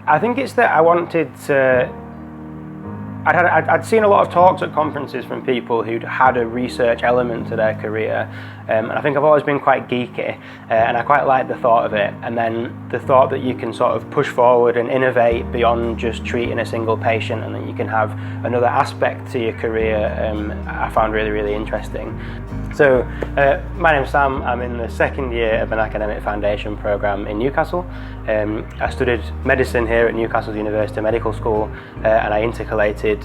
I think it's that I wanted to. I'd seen a lot of talks at conferences from people who'd had a research element to their career, and I think I've always been quite geeky, and I quite like the thought of it, and then the thought that you can sort of push forward and innovate beyond just treating a single patient, and that you can have another aspect to your career, I found really, really interesting. So, my name's Sam. I'm in the second year of an academic foundation programme in Newcastle. I studied medicine here at Newcastle University Medical School, and I intercalated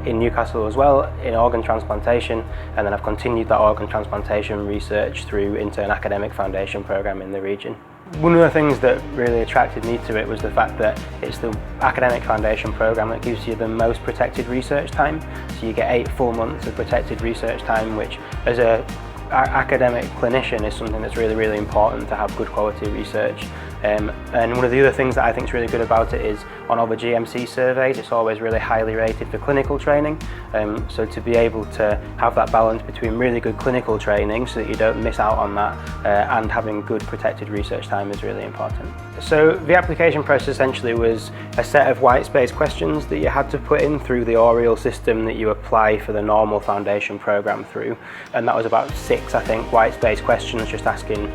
in Newcastle as well in organ transplantation, and then I've continued that organ transplantation research through into an academic foundation programme in the region. One of the things that really attracted me to it was the fact that it's the academic foundation programme that gives you the most protected research time. So you get 8 full months of protected research time, which as a academic clinician is something that's really, really important to have good quality research. And one of the other things that I think is really good about it is on all the GMC surveys, it's always really highly rated for clinical training. So to be able to have that balance between really good clinical training so that you don't miss out on that and having good protected research time is really important. So the application process essentially was a set of white space questions that you had to put in through the Oriel system that you apply for the normal foundation programme through. And that was about 6, I think, white space questions, just asking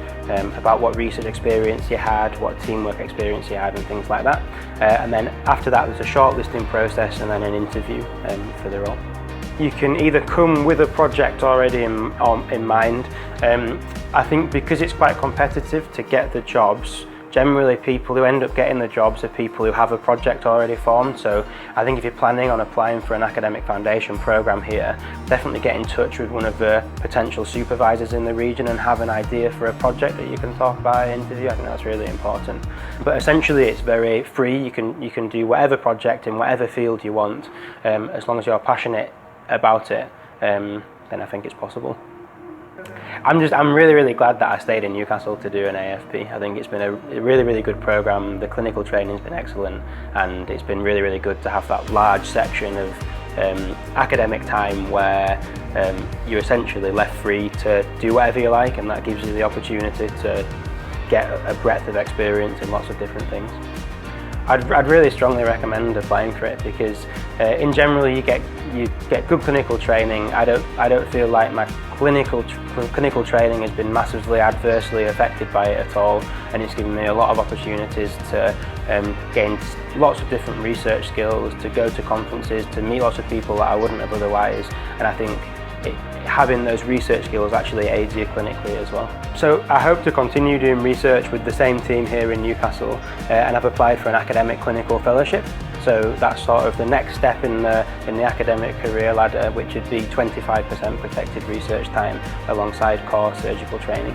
about what research experience you had, what teamwork experience you had, and things like that. And then after that there's a shortlisting process and then an interview for the role. You can either come with a project already in mind. I think because it's quite competitive to get the jobs, generally people who end up getting the jobs are people who have a project already formed. So I think if you're planning on applying for an academic foundation programme here, definitely get in touch with one of the potential supervisors in the region and have an idea for a project that you can talk about in an interview. I think that's really important. But essentially it's very free. You can do whatever project in whatever field you want, as long as you're passionate about it, then I think it's possible. I'm really, really glad that I stayed in Newcastle to do an AFP. I think it's been a really, really good programme. The clinical training's been excellent, and it's been really, really good to have that large section of academic time where you're essentially left free to do whatever you like, and that gives you the opportunity to get a breadth of experience in lots of different things. I'd really strongly recommend applying for it because in general you get good clinical training. I don't feel like my clinical training has been massively adversely affected by it at all, and it's given me a lot of opportunities to gain lots of different research skills, to go to conferences, to meet lots of people that I wouldn't have otherwise, and I think having those research skills actually aids you clinically as well. So I hope to continue doing research with the same team here in Newcastle, and I've applied for an academic clinical fellowship. So that's sort of the next step in the academic career ladder, which would be 25% protected research time alongside core surgical training.